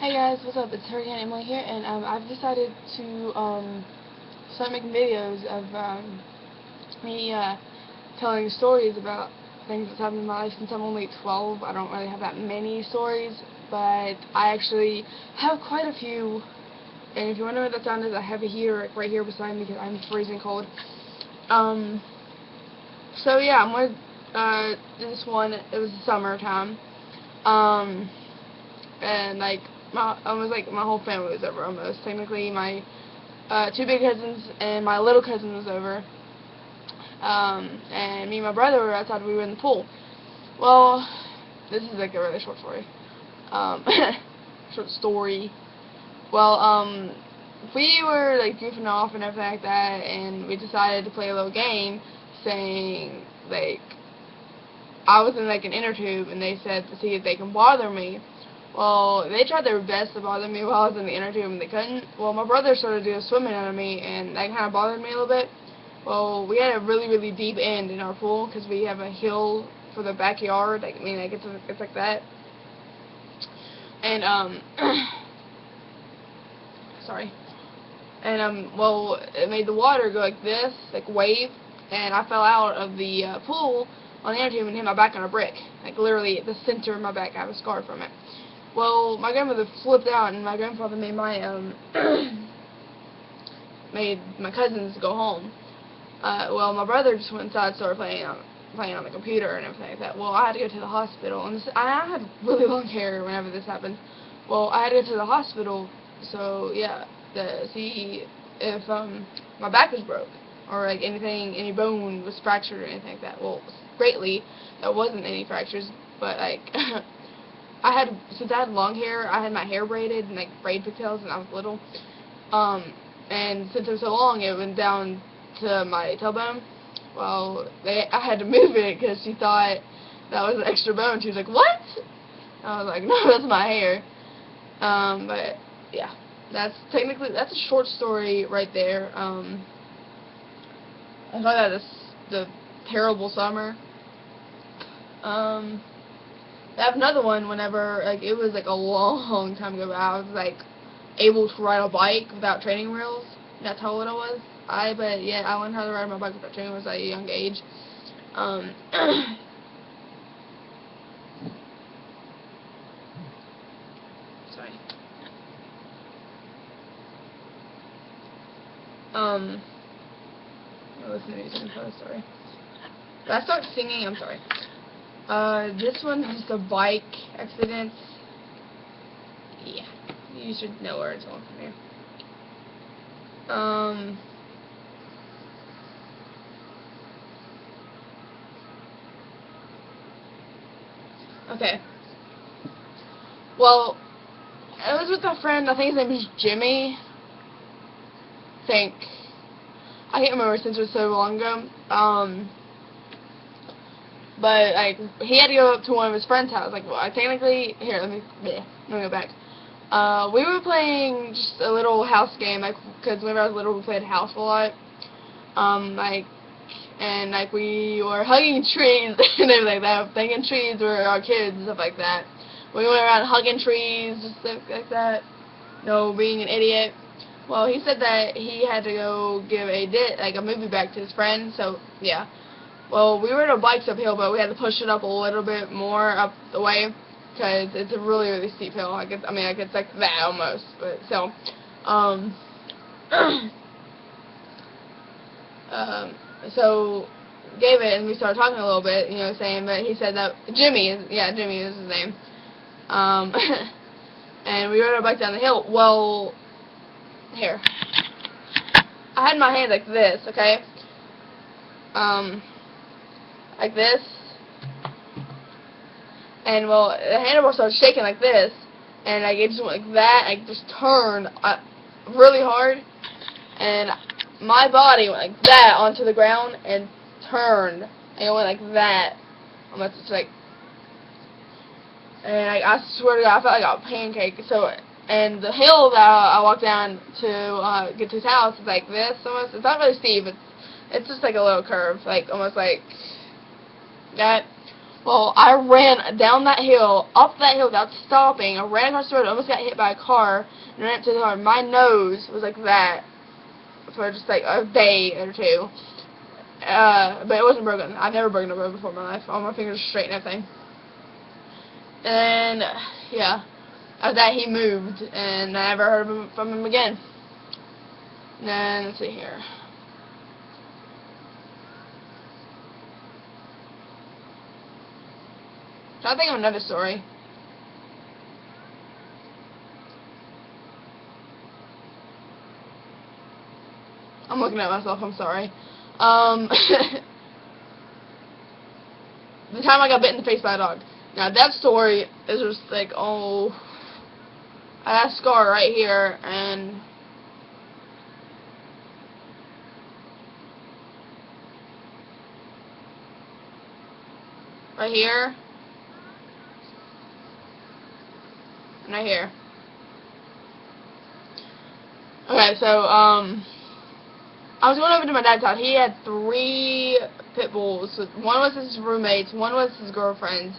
Hey guys, what's up? It's Hurricane Emily here, and I've decided to start making videos of me telling stories about things that's happened in my life since I'm only 12. I don't really have that many stories, but I actually have quite a few. And if you wonder what that sound is, I have it here, right here beside me, because I'm freezing cold. Um, so yeah, I'm gonna do this one. It was summertime. Um, and like almost like my whole family was over almost. Technically, my two big cousins and my little cousin was over. And me and my brother were outside. We were in the pool. Well, this is like a really short story. Um, short story. Well, we were like goofing off and everything like that, and we decided to play a little game, saying like I was in like an inner tube, and they said to see if they can bother me. Well, they tried their best to bother me while I was in the inner tube, and they couldn't. Well, my brother started doing swimming under me, and that kind of bothered me a little bit. Well, we had a really, really deep end in our pool because we have a hill for the backyard. Like, I mean, like it's like that. And sorry. And well, it made the water go like this, like wave, and I fell out of the pool on the inner tube and hit my back on a brick, like literally at the center of my back. I have a scar from it. Well, my grandmother flipped out, and my grandfather made my made my cousins go home. Well, my brother just went inside and started playing on the computer and everything like that. Well, I had to go to the hospital, and I had really long hair whenever this happened. Well, I had to go to the hospital, so yeah, to see if my back was broke or like anything, any bone was fractured or anything like that. Well, greatly, there wasn't any fractures, but like since I had long hair, I had my hair braided and like braid pigtails when I was little. And since it was so long, it went down to my tailbone. Well, I had to move it because she thought that was an extra bone. She was like, "What?" I was like, "No, that's my hair." But yeah, that's a short story right there. I thought that the terrible summer. Um, I have another one whenever, like, it was, like, a long time ago, but I was, like, able to ride a bike without training wheels. That's how old I was. But, yeah, I learned how to ride my bike without training wheels at a young age. Um, sorry. Um, listen to music, I'm sorry. If I start singing, I'm sorry. This one's just a bike accident. Yeah, you should know where it's going from here. Okay. Well, I was with a friend, I think his name is Jimmy. I can't remember since it was so long ago. But like he had to go up to one of his friend's house. Like, well, I technically here. Let me go back. We were playing just a little house game, like, because whenever I was little, we played house a lot. Like, and like we were hugging trees and everything like that. Thinking trees were our kids and stuff like that. We went around hugging trees, just stuff like that. No, being an idiot. Well, he said that he had to go give a movie back to his friend. So yeah. Well, we rode our bikes uphill, but we had to push it up a little bit more up the way because it's a really, really steep hill. I mean, it's like that almost. But so, um, um, so gave it, and we started talking a little bit, saying, but he said that Jimmy is his name. Um, and we rode our bike down the hill. Well, here, I had my hand like this, okay? Like this. And well, the handlebar started shaking like this, and like it just went like that. I just turned really hard, and my body went like that onto the ground and turned, and it went like that. Almost just like, and I swear to God, I felt like a pancake. So, and the hill that I walked down to get to his house is like this almost. It's not really steep. It's just like a little curve, like almost like that. Well, I ran down that hill, up that hill without stopping. I ran across the road, almost got hit by a car, and ran up to the car. My nose was like that for just like a day or two. But it wasn't broken. I've never broken a bone before in my life. All my fingers are straight and everything. And yeah, after that he moved, and I never heard from him again. And then let's see here. I think of another story. I'm looking at myself. I'm sorry. The time I got bit in the face by a dog. Now that story is just like, oh, I have a scar right here, and right here, and right here. Okay, so I was going over to my dad's house. He had 3 pit bulls. One was his roommate's, one was his girlfriend's,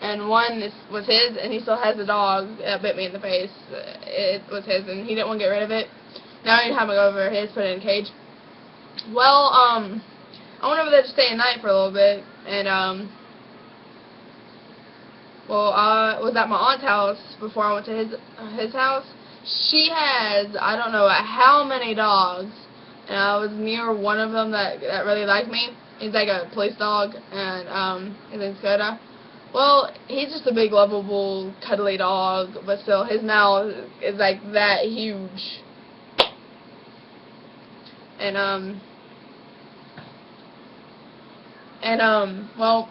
and one was his, and he still has a dog that bit me in the face. It was his, and he didn't want to get rid of it. Now anytime I go over his, put it in a cage. Well, I went over there to stay a night for a little bit, and, well, I was at my aunt's house before I went to his house. She has, I don't know how many dogs, and I was near one of them that really liked me. He's like a police dog, and his name's Coda. Well, he's just a big, lovable, cuddly dog, but still, his mouth is like that huge. And well,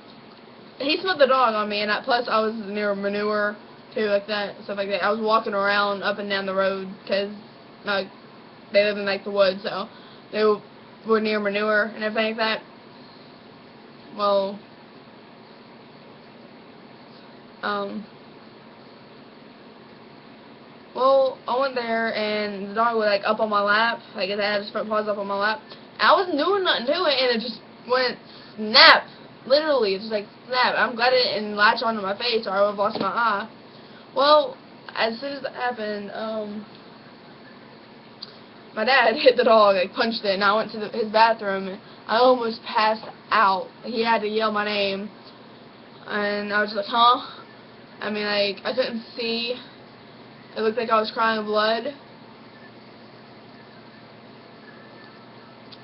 he smelled the dog on me, and plus I was near manure too, like that, stuff like that. I was walking around up and down the road because they live in like the woods, so they were near manure and everything like that. Well, well, I went there, and the dog was like up on my lap, like it had his front paws up on my lap. I wasn't doing nothing to it, and it just went snap. Literally, it's just like snap. I'm glad it didn't latch onto my face, or I would have lost my eye. Well, as soon as that happened, my dad hit the dog, like punched it, and I went to his bathroom, and I almost passed out. He had to yell my name, and I was just like, huh? I mean, like, I couldn't see. It looked like I was crying blood.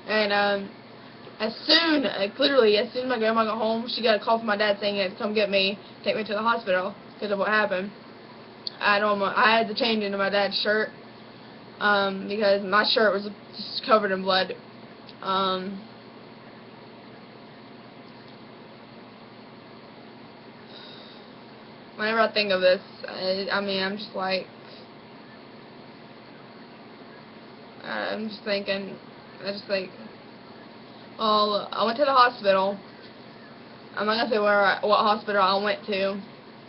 And literally, as soon as my grandma got home, she got a call from my dad saying he had to come get me, take me to the hospital because of what happened. I had to change into my dad's shirt because my shirt was just covered in blood. Whenever I think of this, I mean, I'm just like, I'm just thinking, well, I went to the hospital. I'm not gonna say what hospital I went to.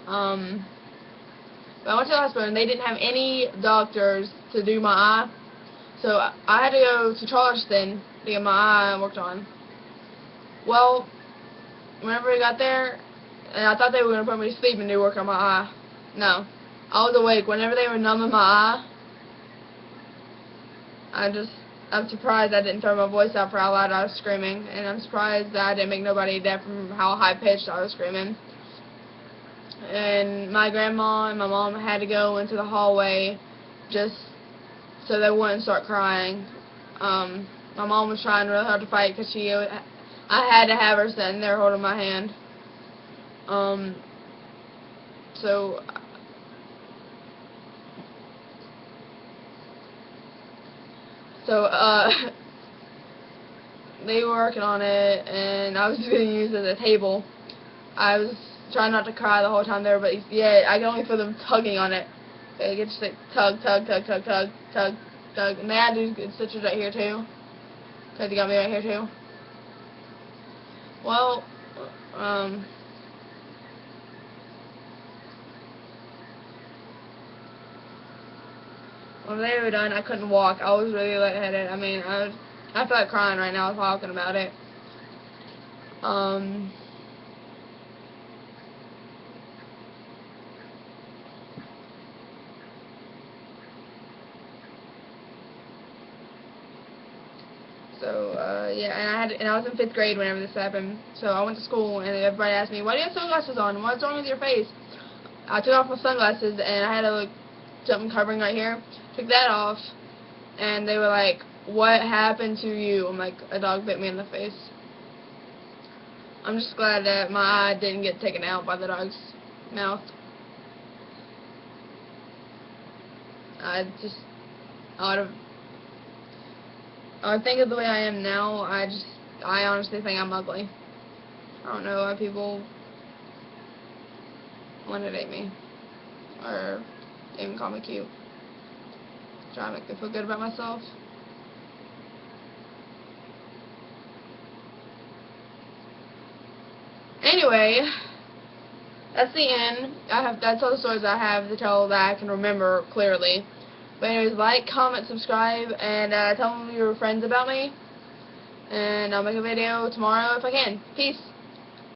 But I went to the hospital, and they didn't have any doctors to do my eye. So I had to go to Charleston to get my eye worked on. Well, whenever we got there, and I thought they were going to put me to sleep and do work on my eye. No. I was awake. Whenever they were numbing my eye, I'm surprised I didn't throw my voice out for how loud I was screaming. And I'm surprised that I didn't make nobody deaf from how high-pitched I was screaming. And my grandma and my mom had to go into the hallway just so they wouldn't start crying. My mom was trying really hard to fight because I had to have her sitting there holding my hand. So they were working on it, and I was just getting used as a table. I was trying not to cry the whole time there, but yeah, I could only feel them tugging on it. They get just like tug, tug, tug, tug, tug, tug, tug, and they had to do stitches right here too. Cause they got me right here too. Well, when they were done, I couldn't walk. I was really lightheaded. I mean, I feel like crying right now talking about it. So, yeah, and I was in 5th grade whenever this happened. So I went to school, and everybody asked me, why do you have sunglasses on? What's wrong with your face? I took off my sunglasses, and I had something covering right here. Took that off, and they were like, what happened to you? I'm like, a dog bit me in the face. I'm just glad that my eye didn't get taken out by the dog's mouth. I would think of the way I am now, I honestly think I'm ugly. I don't know why people want to date me, or even call me cute. Try to make me feel good about myself. Anyway, that's the end. That's all the stories I have to tell that I can remember clearly. But anyways, like, comment, subscribe, and tell your friends about me. And I'll make a video tomorrow if I can. Peace.